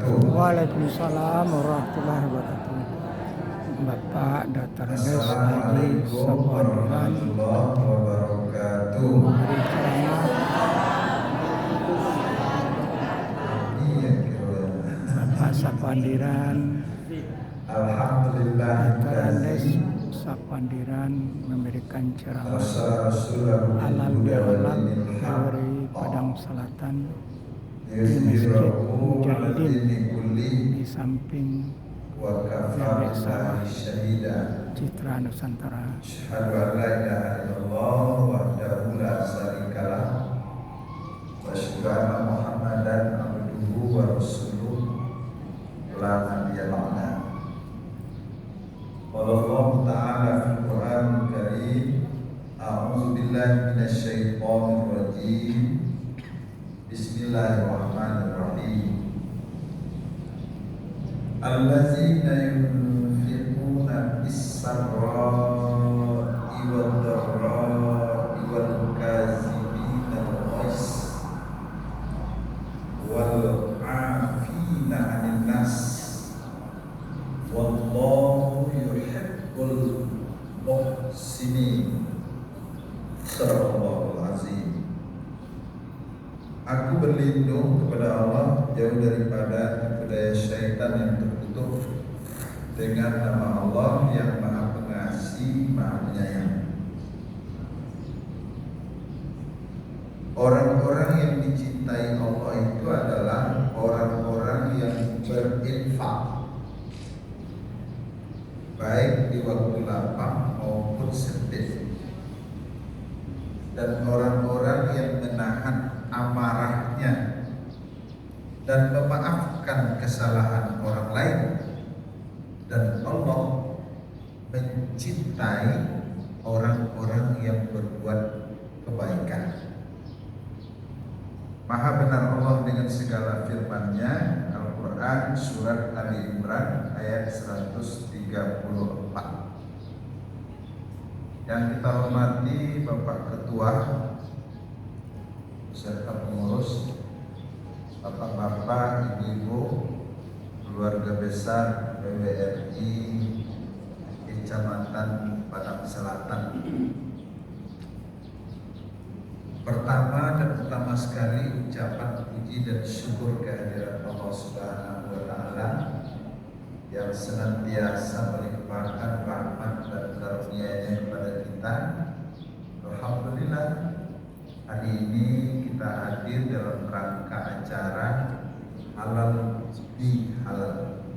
wabarakatuh. Waalaikumsalam warahmatullahi wabarakatuh. Bapak Dr. Andes Haji Assalamualaikum Sapuadiran warahmatullahi wabarakatuh. memberi ceramah. Iya, Bapak Sapuadiran Alhamdulillah. Dr. Andes Sapuadiran memberikan ceramah halal bihalal dari Padang Selatan di Masjid Mujahidin di samping Bebek Sawah Citra Nusantara. Asyhadu an la ilaha illallah wahdahu la syarikalah wa asyhadu anna Muhammadan abduhu wa rasuluh la nabiyya ba'da. Qala Allah ta'ala fil Qur'anil Karim, a'udzu billahi minasy syaithanir rajim. Bismillahirrahmanirrahim. Allazina yunfiquna bis-sarra'i wad-dharra'i wal kazimina al-ghaiz wal 'afina 'anil nas wallahu yuhibbul muhsinin. Shadaqallahul azim. Aku berlindung kepada Allah jauh daripada budaya syaitan yang terkutuk dengan nama Allah yang Maha Pengasih, Maha Penyayang. Orang-orang yang dicintai Allah itu adalah orang-orang yang berinfak, baik di waktu lapang maupun sempit, dan orang-orang yang menahan amarahnya dan memaafkan kesalahan orang lain, dan Allah mencintai orang-orang yang berbuat kebaikan. Maha benar Allah dengan segala firman-Nya. Al-Quran Surat Ali Imran ayat 134. Yang kita hormati Bapak Ketua beserta pengurus, bapak-bapak, ibu-ibu, keluarga besar PWRI Kecamatan Padang Selatan. Pertama dan utama sekali ucapan puji dan syukur kehadirat Allah Subhanahu wa Ta'ala yang senantiasa melimpahkan rahmat dan karunia-Nya kepada kita. Alhamdulillah, hari ini kita hadir dalam rangka acara halal bihalal.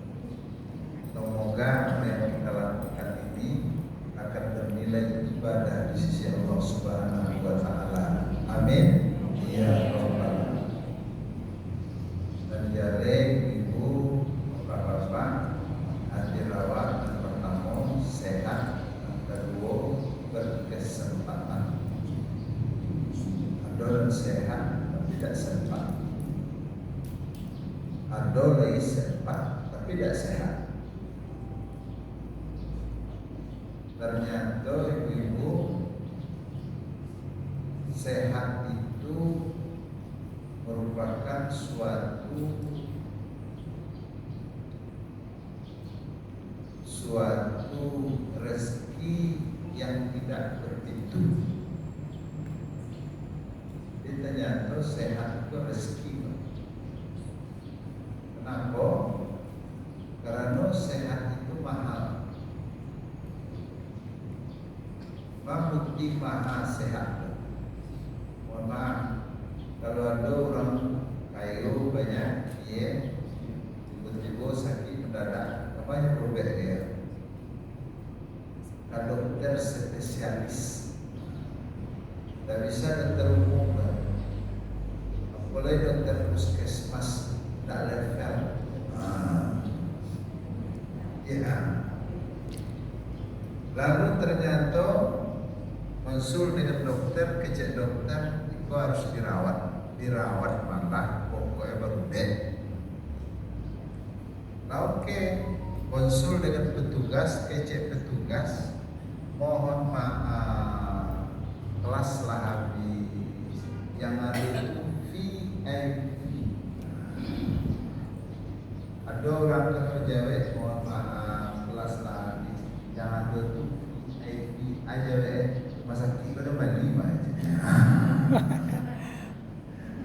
Semoga apa yang kita lakukan ini akan bernilai ibadah di sisi Allah Subhanahu wa Ta'ala. Amin. Ya Rabbal Alamin. Dan jare ibu, bapak-bapak, hadirawat dan pertama sehat, kedua berkesempatan. Ada sehat tapi tidak sempat, ada lagi sempat tapi tidak sehat. Ternyata ibu, sehat itu merupakan suatu rezeki yang tidak berpintu. Ternyata sehat itu rezeki. Kenapa? Karena sehat itu mahal. Bukti maha sehat. Mohon maaf, kalau ada orang kayu banyak, ya, tiba-tiba sakit mendadak, namanya robek dia. Dokter spesialis, tidak bisa dokter umum, boleh dokter puskesmas, tidak level. Ya. Lalu ternyata konsul dengan dokter, kecek dokter itu harus dirawat malah pokoknya baru bed. Nah, oke, konsul dengan petugas, kecek petugas, mohon maaf, kelas lah habis, yang ada itu VIP. Ada orang kerja mohon maaf kelas lagi jangan tutup aja masa kita mandi aja.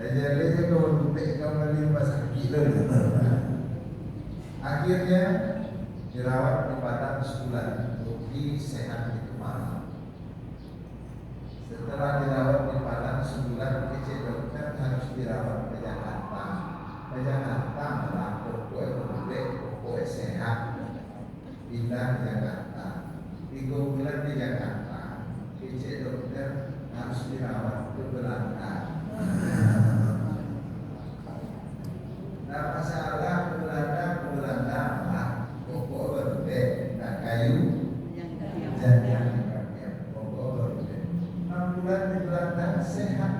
Aja dia kalau tutup mandi masa kita. Akhirnya dirawat di Padang sebulan, Ruki sehat itu malam. Setelah dirawat di Padang sebulan, kecil dokter harus dirawat ke Jakarta. Ke Jakarta malah pokoknya sehat, pindah ke Jakarta. 3 bulan di Jakarta, kecil dokter harus dirawat ke Belanda. Nah masalah ke Belanda lah, pokok berbeda, tak kayu, jangan pokok berbeda. 6 bulan di Belanda sehat,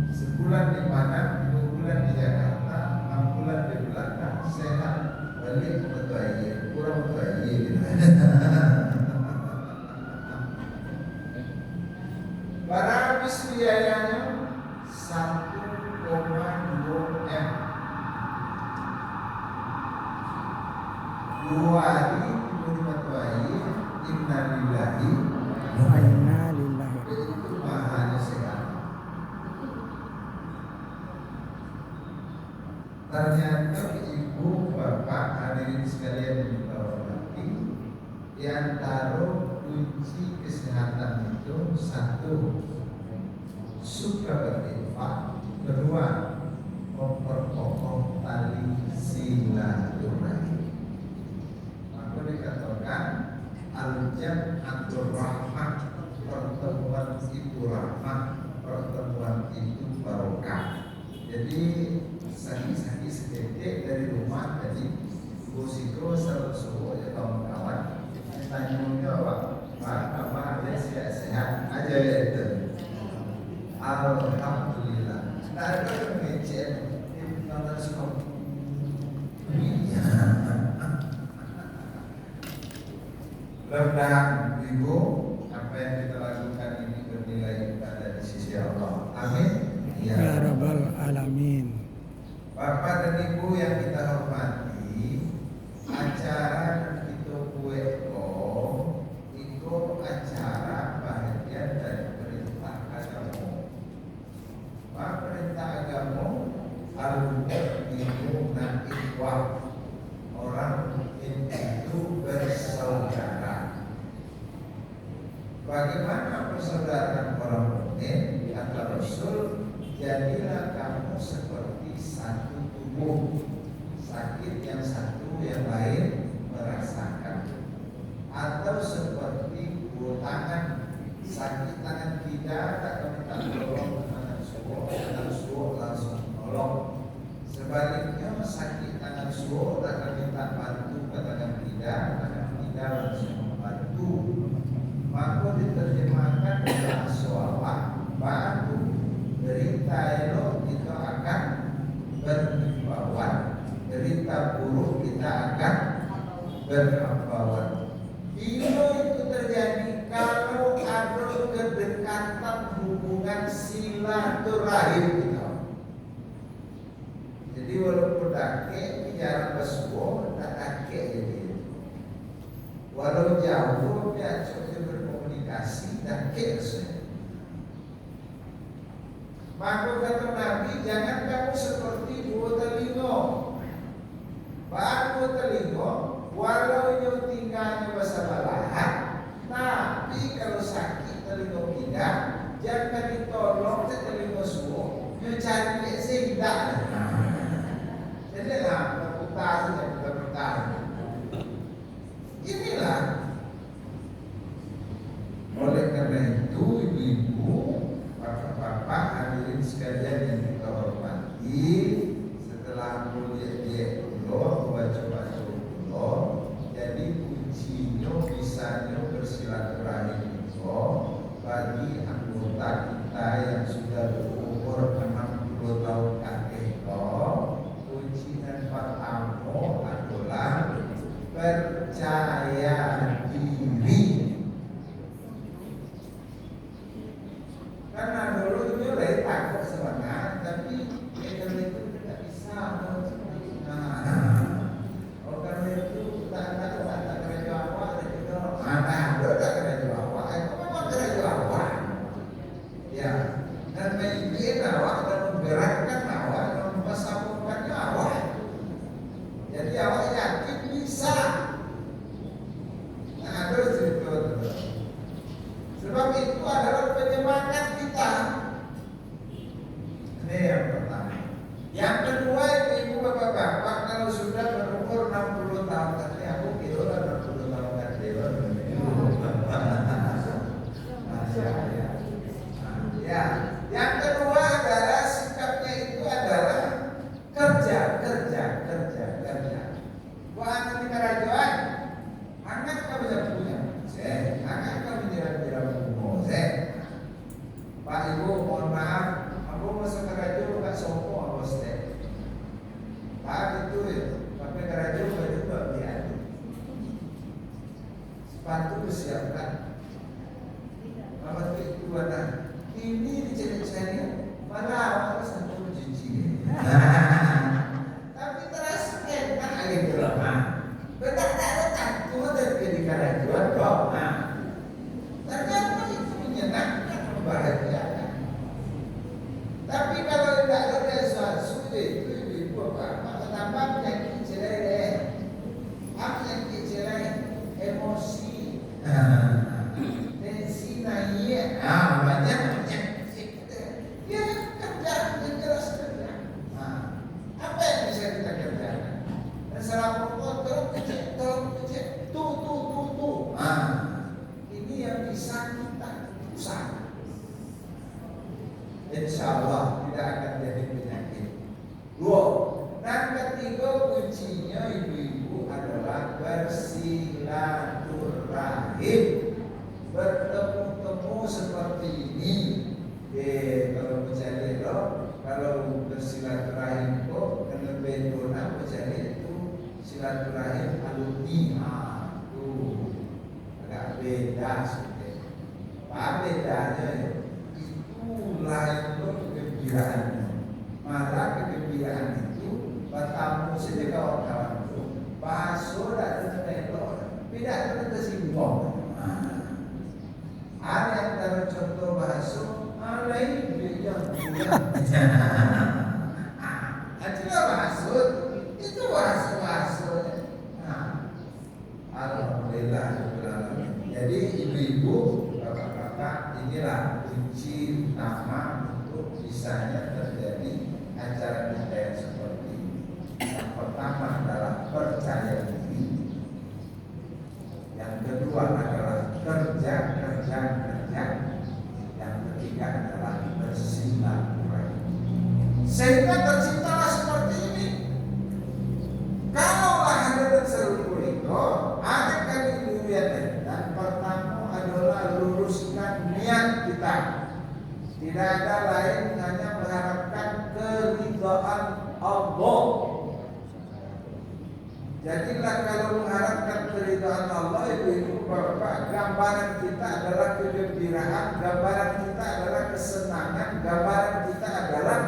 sebulan di Padang, 2 bulan di Jakarta, 6 bulan di Belanda sehat, balik ke Tuaye, kurang Tuaye gitu. Para habis biayanya 1,2 M. 2 hari tiba-tiba Tuaye, innalillahi Wa inna lillahi. itu mahalnya sekarang. Ternyata ibu bapak hadirin sekalian yang dihormati, di antara kunci kesehatan itu 1 suka berinfak, 2 memperkokoh tali silaturahim. Maka dikatakan al-jam'atur rahmah, pertemuan itu rahmah, pertemuan itu barokah. Jadi sakit-sakit seketik dari rumah tadi Bosiko seru-seru ya kawan-kawan tanya Pak apa ya sehat aja ya itu. Alhamdulillah. Tak ada yang ngecek nonton skop. Mudah-mudahan ibu apa yang kita lakukan ini bernilai pada di sisi Allah. Amin. Ya Rabbal Alamin. Bapak dan Ibu yang kita hormati, acara kita itu acara bahagian dari perintah agama. Pak perintah agama al-mu'minuna ikhwah, orang itu bersaudara. Bagaimana persaudaraan orang mukmin? Kata Rasul, jadilah kamu seperti satu tubuh, sakit yang satu yang lain merasakan, atau seperti 2 tangan, sakit tangan kita tak minta tolong tangan suo langsung tolong. Sebaliknya sakit tangan suo tak minta bantu ke tangan kita langsung membantu. Maka diterjemahkan dalam bahasa bantu berita elok kita akan berhimbauan, berita buruk kita akan berhimbauan. Itu terjadi kalau ada kedekatan hubungan silaturahim kita. Jadi walaupun dakek jarang bersuara, tak dakek jadi. Walau jauh dia coba berkomunikasi dakek saja. Maka kata Nabi, jangan kamu seperti 2 telinga. Baru telinga, walau nyo tinggalnya bersebelahan, tapi kalau sakit telinga kita, jangan ditolong ke telinga suo. Nyo cari sehingga. Jadi lah, berputar. Inilah. Oleh karena itu, ibu-ibu, bapak-bapak, hadirin sekalian yang kita hormati, setelah mulia dulu, baca-baca dulu, jadi kuncinya bisanya bersilaturahim itu bagi anggota kita yang sudah berumur 60 tahun kakek itu, kunci yang pertama adalah Yang kedua, ibu bapak-bapak kalau sudah berumur 60 tahun tadi aku kira 60 tahun tadi ya. Yang kedua adalah sikapnya itu adalah kerja. Wah, nanti kerajaan anak kamu yang punya, anak kamu jalan-jalan umum, Pak Ibu mohon maaf, aku masuk kerajaan bukan sopo aku step. Pak itu ya, tapi kerajaan baju bagian. Sepatu disiapkan. Apa itu mana? Ini dicari-cari, malah harus satu cici. Tapi terasa kan agak gelap. Betul, cuma dari kerajaan kok. Ternyata itu menyenangkan, membahagiakan. Tapi kalau tidak ada sesuatu itu ibu bapak tambah penyakit cerai, emosi, tensi naik, banyak ya kerja yang jelas kerja. Apa yang bisa kita kerjakan? Dan salah pokok tolong kecek, tuh. Ini yang bisa kita usaha. Insya Allah tidak akan jadi penyakit. Dua. Dan ketiga kuncinya ibu-ibu adalah bersilaturahim. Bertemu seperti ini. Kalau mencari kalau bersilaturahim kok kalau bedona mencari itu silaturahim alumni. Tuh agak beda sedikit. Apa bedanya? Itulah itu kegembiraannya. Malah kegembiraan itu bertamu saja kawan-kawan itu. Baso dan telur, tidak ada simbol. Ada yang dalam contoh baso, lain yang itulah baso, itu baso. Alhamdulillah. Jadi ibu-ibu, bapak-bapak, inilah kunci utama untuk bisanya terjadi acara kita yang seperti ini. Yang pertama adalah percaya diri. Yang kedua adalah kerja. Yang ketiga adalah bersilaturahim. Sehingga terciptalah seperti ini. Kalaulah ada seluruh itu, ada kali dilihat dan pertama adalah luruskan niat kita. Tidak ada lain hanya mengharapkan keridhaan Allah. Jadilah kalau mengharapkan keridhaan Allah itu bapak, gambaran kita adalah kegembiraan, gambaran kita adalah kesenangan, gambaran kita adalah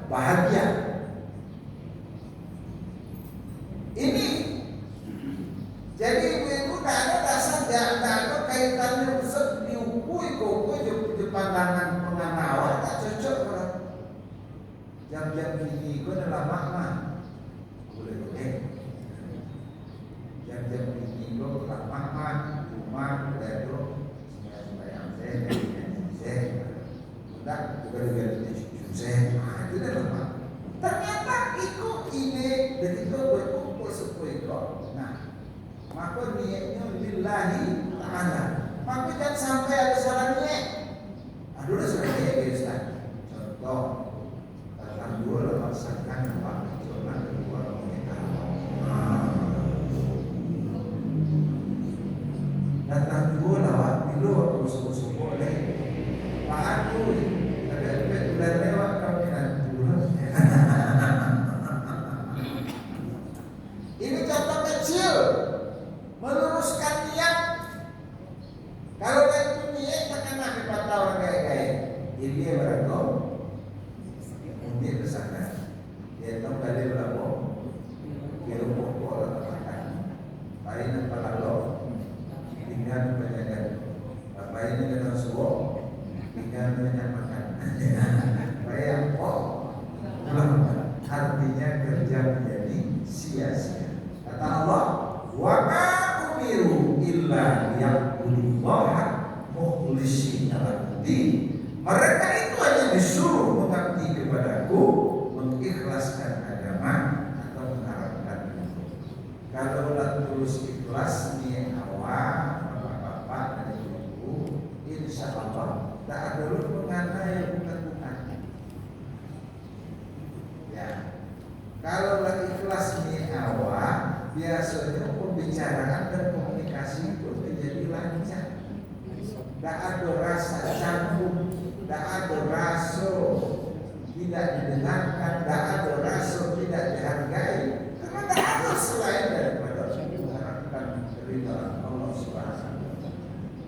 bahagia. Ini jadi ibu-ibu tidak ada dasar, tidak ada kaitannya besar diukui di pandangan penganawan tak cocok orang. Jam-jam ini itu adalah makna boleh. Jam-jam ini itu adalah makna rumah itu sembahyang saya tidak juga saya itu adalah. Ternyata ikut ini dan itu berkumpul sepuluh. Nah, maka niatnya lillahi ta'ala. Maka jangan sampai ada salah niat. Dulu salah niat ya Ustaz. Contoh, datang dulu laksanakan waktu sholat kedua kita. Datang dulu lawat dulu waktu subuh boleh. Pak aku ada udah lewat kami nanti dulu. Ini contoh kecil meluruskan niat. Kalau itu niat takkan ada kata orang kayak ini dia beragam dia kesana dia tahu kali berapa dia pokok atau makan lain apa lalu tinggal menjaga apa ini dengan suwo tinggal makan bayang kok artinya kerja menjadi sia-sia. Kata Allah, wa ma umiru illa liya'budullaha mukhlishina lahu-din. Mereka itu hanya disuruh mengabdi kepadaku, mengikhlaskan tulus ikhlas ni awak bapak-bapak dan ibu, insya Allah tak ada lu mengenai bukan. Ya, kalau lagi ikhlas ni awak, biasanya pembicaraan dan komunikasi itu menjadi lancar. Tak ada rasa canggung, tak ada rasa tidak didengarkan, tak ada rasa tidak dihargai. Karena tak ada selain daripada mengharapkan keridhaan Allah Subhanahu wa Ta'ala.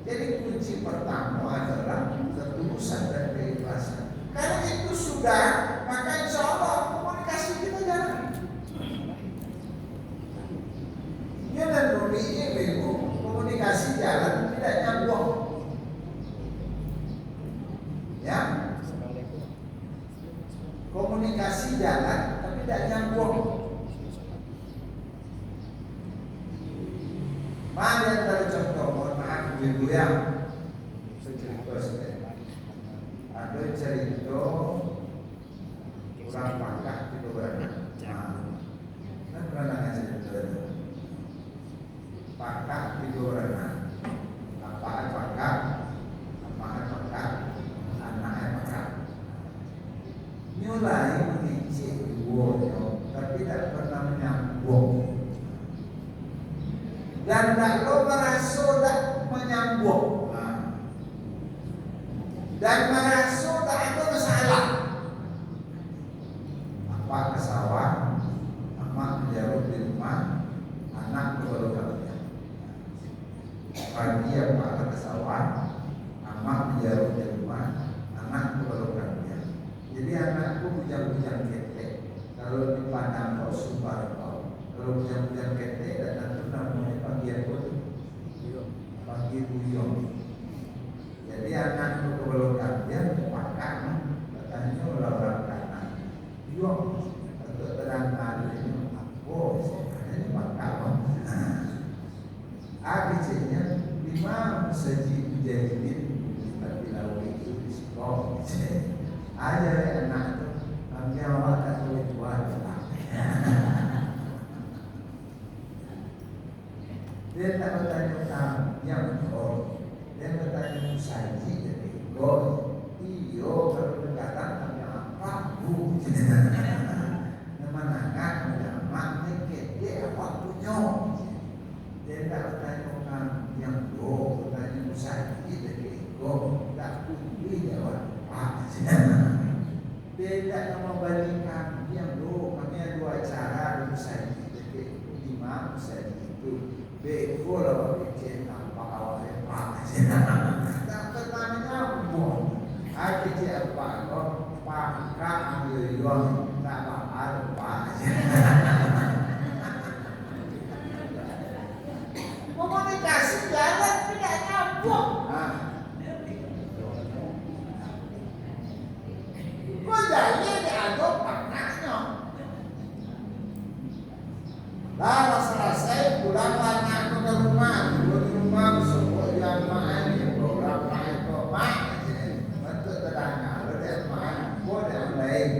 Jadi kunci pertama adalah ketulusan dan keikhlasan. Kalau itu sudah, maka insya Allah komunikasi kita jalan. Ya dan ruminya ibu, komunikasi jalan tidak nyambung. Ya, komunikasi jalan tapi tidak nyambung. Mana yang ada contoh, mohon maaf ibu yang cerita saya. Ada cerita orang pakar itu beranak. Nah, beranak cerita itu. Pakar itu beranak. Apaan pakar? Apaan pakar? Anaknya pakar. Mulai mengicik duanya, tapi tak pernah menyambung. Dan tak lo merasa tak menyambung, dan merasa tak ada masalah. Apa ke sawah, amak menjauh di rumah, anak baru kerja. Pagi apa ke sawah, amak menjauh di rumah, anak baru kerja. Jadi anakku bujang-bujang ketek. Kalau di Padang kau sumbar kau, kalau bujang-bujang ketek datang namanya pagi apa tu? Pagi buyong. Jadi anak itu kalau kalian pakai, katanya orang kanan. Buyong untuk terang kalian. Oh, ini pakai. Akhirnya 5 seji mujahidin tapi lalu itu di sekolah. Ada anak tu, kami awak tak boleh buat. Dia tak bertanya tentang yang kau, dia bertanya saji jadi kau. Iyo kalau berkata kami apa bu? Nama nak macam mana dia apa punya? Dia tak bertanya tentang yang kau, bertanya saji jadi kau. Tak peduli jawab apa. Dia tak membalikan yang kau. Kami ada 2 cara untuk saji jadi 5 saji itu. Beko lah kecil nampak awak lepak. Tak pernah nyambung. Hai kecil apa kau pakak ambil yuang tak apa pak. Komunikasi jalan tidak nyambung. Kau jadi ada pakaknya. Lalu selesai pulanglah aku ke rumah. Di rumah semua yang main itu berapa itu main. Bentuk terangnya, letak main boleh lain.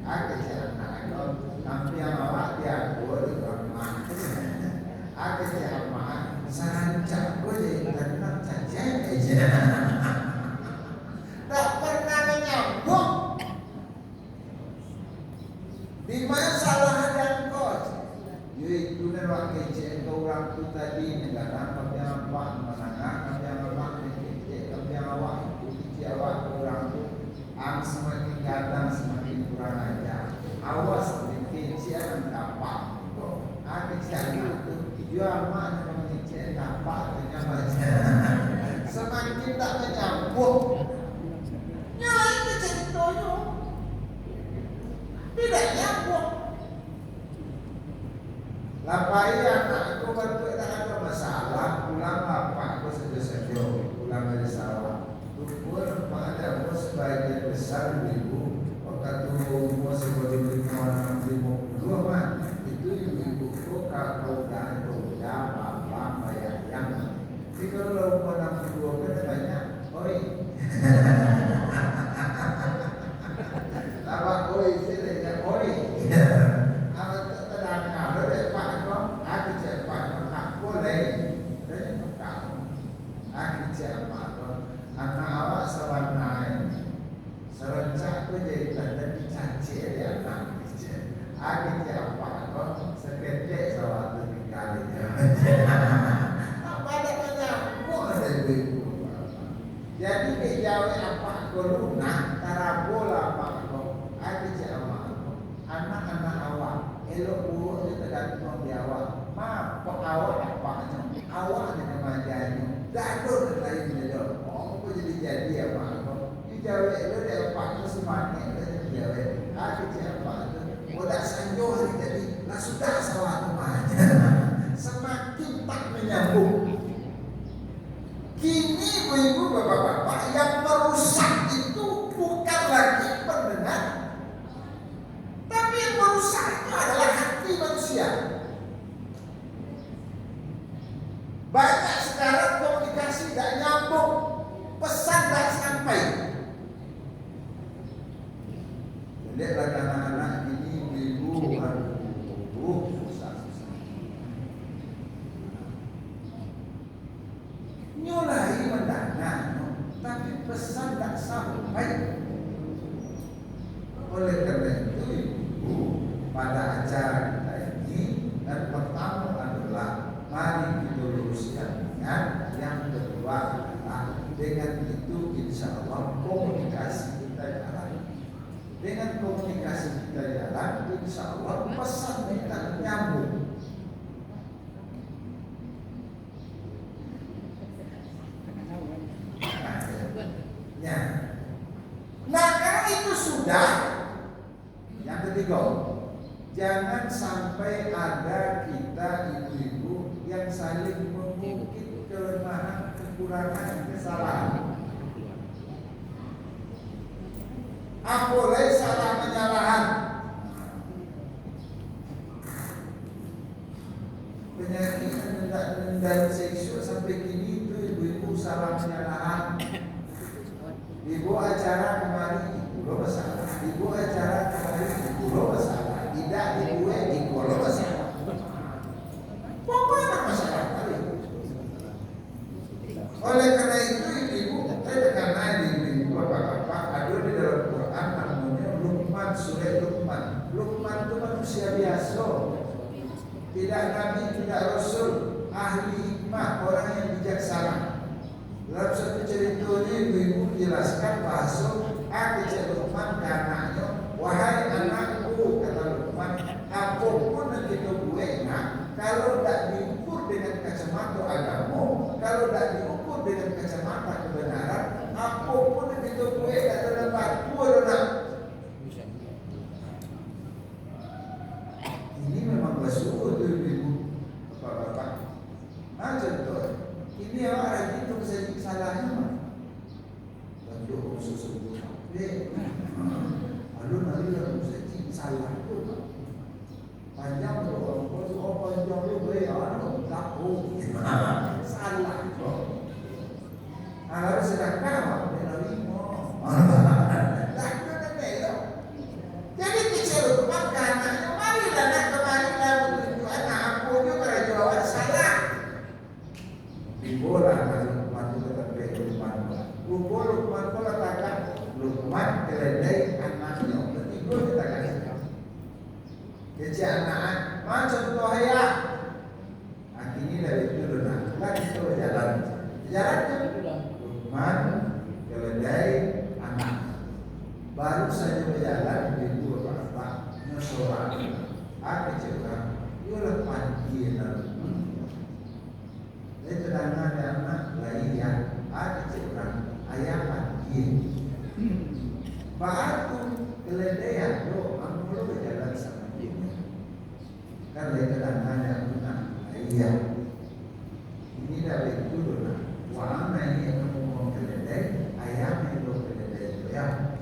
Aku cakap aku tapi yang awak dia boleh rumah. Aku cakap main sancak boleh tenang saja aja. Tak pernah menyambung. Di mana salah dan kau? Yaitu lewat kecil kau orang tu tadi negara kami awak menangah kami awak kecil kami awak itu kecil awak orang tu semakin datang semakin kurang ajar. Awas semakin kecil dapat tu. Kecil itu dia amat dengan kecil dapat dengan semakin tak menyambung. Nyalain kecil itu tidak nyambung. Lapai anak aku bantu tak ada masalah. Pulang apa aku saja pulang dari sawah. Tukur pada aku sebagian besar ibu. Waktu tu mau sebagai orang dua mah itu ibu tu kalau dah tu dah apa yang. Jadi kalau orang dua kan banyak. Oi. Apa oi sih oi. Adik siapa kok sekedek sama kali ya. Apa ada nyambung ada ibu. Jadi kejawe apa koluna tarabola apa kok adik siapa kok anak-anak awak elok buruk itu tergantung di awak. Ma kok awak apanya? Awak dengan majanya. Dado lain dia. Oh kok jadi apa kok? Kejawe itu dia apa itu semuanya itu kejawe. Adik siapa itu? Udah sanjo hari jadi lah sudah salah rumahnya. Semakin tak menyambung. Kini ibu-ibu bapak-bapak yang merusak itu bukan lagi pendengar, tapi yang merusak itu adalah hati manusia. Banyak sekarang komunikasi tidak nyambung, pesan tidak sampai. Lihatlah anak-anak ini ibu-ibu susah. Nyulai mendana, tapi pesan tak sampai. Oleh karena itu ibu pada acara kita ini dan pertama adalah mari kita luruskan niat, yang kedua adalah dengan itu insya Allah komunikasi kita jalan. Dengan komunikasi kita jalan, insya Allah pesan kita nyambung. Ya. Nah kalau itu sudah, yang ketiga, jangan sampai ada kita ibu-ibu yang saling mengungkit kelemahan, kekurangan, kesalahan. Boleh salah menyalahan. Penyakit dan seksual sampai kini itu ibu-ibu salah menyalahan. Ibu acara kemarin ibu lo masalah. Ibu acara kemarin ibu lo masalah. Tidak ibu lo masalah. Pokoknya masalah kali. Oleh karena itu ibu karena ibu bapak-bapak ada di dalam Quran namanya Luqman, surah Luqman. Luqman itu manusia biasa. Tidak nabi, tidak rasul, ahli hikmah, orang yang bijaksana. Dalam satu ceritanya ibu jelaskan bahasa kecil Luqman ke anaknya, wahai anakku, kata Luqman, apapun yang kita buat kalau tidak diukur dengan kacamata agama, kalau tidak diukur dengan kacamata kebenaran, apapun yang kita buat tidak dapat adalah ini memang bersyukur tuh ibu bapak-bapak. Nah contoh ini orang itu bisa salahnya mah. Bentuk khusus lalu nanti dalam segi salah itu panjang orang panjang itu tahu salah kok. Kalau sedangkan apa dari mau jadi kecil rumah karena marilah nak kemarilah untuk anak aku juga jawab salah. Dibola Luqman itu terkait Luqman. Luqman katakan Luqman keledai anaknya. Ketiga kita kasih. Kecil anak macam tu ayah. Akhirnya dari itu dah. Lagi tu jalan. Jalan tu Luqman keledai anak. Baru saja berjalan di dua bapak nyosoran. Aku cakap, ialah panggil itu dengan anak lain yang ada cakap ayah panggil. Batu keledai tu, aku berjalan sama dia. Karena itu dengan anak ayah. Ini dari dulu nak. Wah, ini yang ngomong keledai, ayah itu keledai itu ya.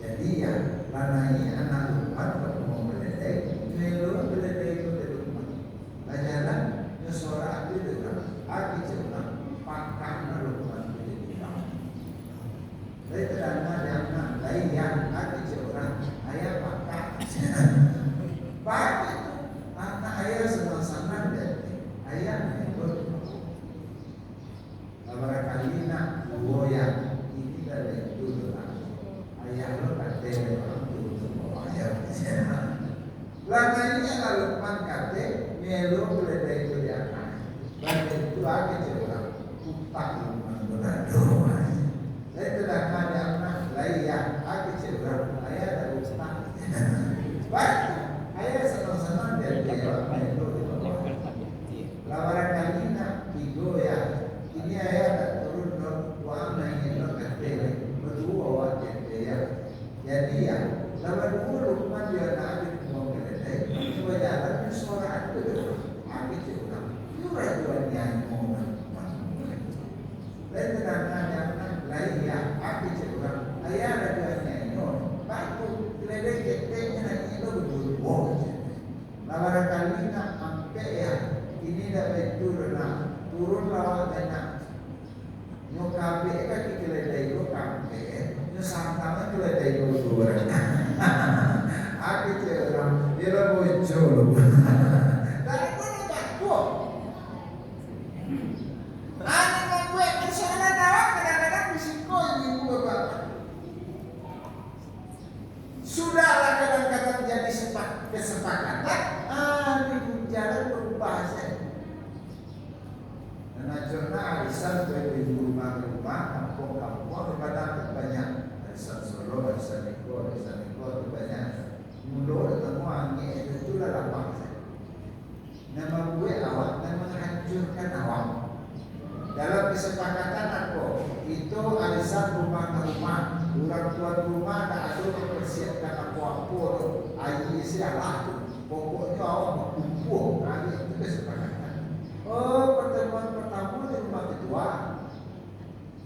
Jadi ya, karena ini anak Luqman bertemu keledai, melu keledai itu dari Luqman. Lajaran nyosora itu kan, aku cakap pakai Luqman itu di dalam. Dari terang ada anak lain yang aku cakap teman kate melo keledai itu dia. Banyak itu lagi cerita utang menado. Saya tidak ada anak layak lagi cerita ayah ada utang. Baik, ayah senang-senang dia melo itu. Lawaran kali nak tigo ya. Ini ayah tak turun uang naik itu kate berdua wajib dia. Jadi ya, lawan dulu rumah dia nak mau keledai. Coba jalan suara itu. Lagi cerita. Tujuan yang mau lain kadang-kadang lain ya aku cerita ayah ada tujuannya itu batu keledai keteknya nanti itu betul lawan kali nak sampai ya ini dah turun lawan enak nyokabe kaki keledai itu sampai nyusantama keledai itu turun aku cerita dia lah bocor dari mana batu sudahlah kadang-kadang jadi kesepakatan di jalan berubah saja. Nasional arisan dari rumah kampung kadang banyak arisan Solo, arisan Niko itu banyak. Mulut ketemu angin itulah lapang saja. Nama gue awak dan menghancurkan awak. Dalam kesepakatan aku itu arisan rumah ke rumah. Orang tuan rumah tak ada mempersiapkan apa-apa air sialah tu. Pokoknya awak berkumpul. Itu kesepakatan. Oh, pertemuan pertama di rumah ketua.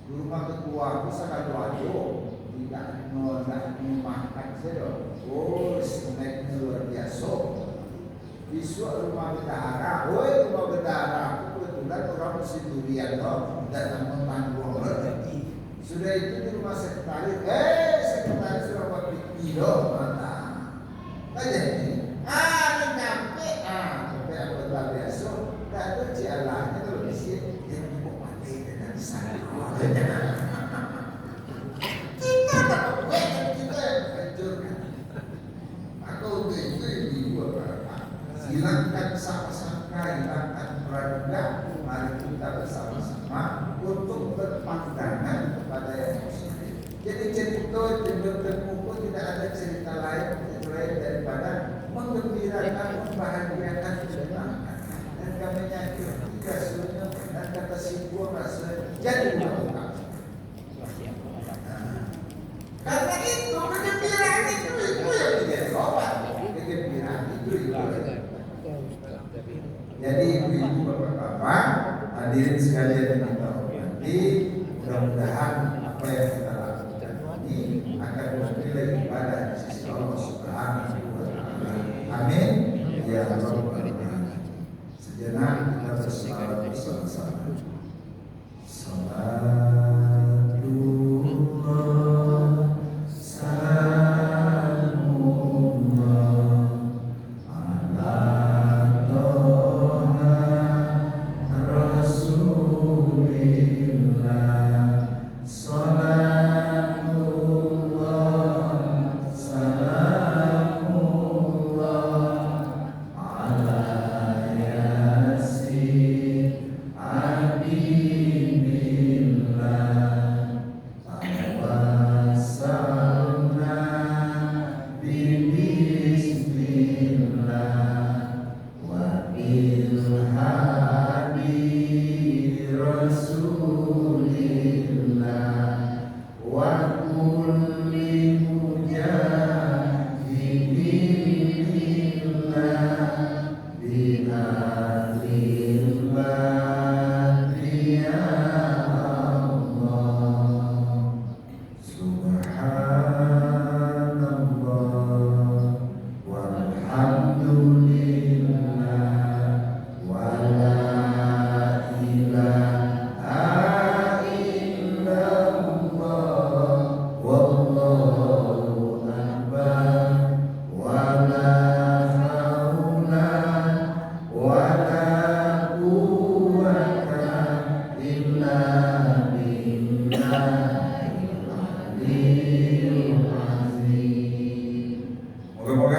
Di rumah ketua aku sangat doa-doa. Tidak memakan saja. Oh, snacknya luar biasa. Besok rumah bendahara. Oh, rumah bendahara. Aku kebetulan orang mesti durian loh. Dan mentanggung lagi. Sudah itu di rumah sekretaris, sekretaris sudah buat video mana? Aja ini, ini nyampe, sampai aku luar biasa. Tak ada jalannya kalau di sini yang mau mati dengan sana. Kita tak boleh kita hancurkan. Aku itu dibuat apa? Hilangkan sangka, hilangkan praduga. Mari kita bersama-sama untuk berpandangan kepada yang positif. Jadi cerita bertemu tidak ada cerita lain daripada menggembirakan, membahagiakan semangat dan kami nyakiti rasanya dan kata simbol rasanya jadi berubah. Karena itu kegembiraan itu yang menjadi obat. Kegembiraan itu. Jadi ibu-ibu bapak-bapak hadirin sekalian yang kita hormati, mudah-mudahan apa yang kita lakukan ini akan bernilai ibadah di sisi Allah Subhanahu wa Ta'ala. Amin. Ya Rabbal Alamin. Sejenak kita berselawat bersama-sama. Salam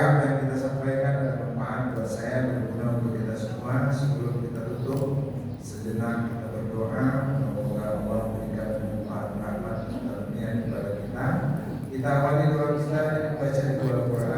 apa yang kita sampaikan ada manfaat buat saya, berguna untuk kita semua. Sebelum kita tutup, sejenak kita berdoa, semoga Allah berikan manfaat rahmat dan karunia kepada kita. Kita awali doa kita dengan membaca dua Al-Quran.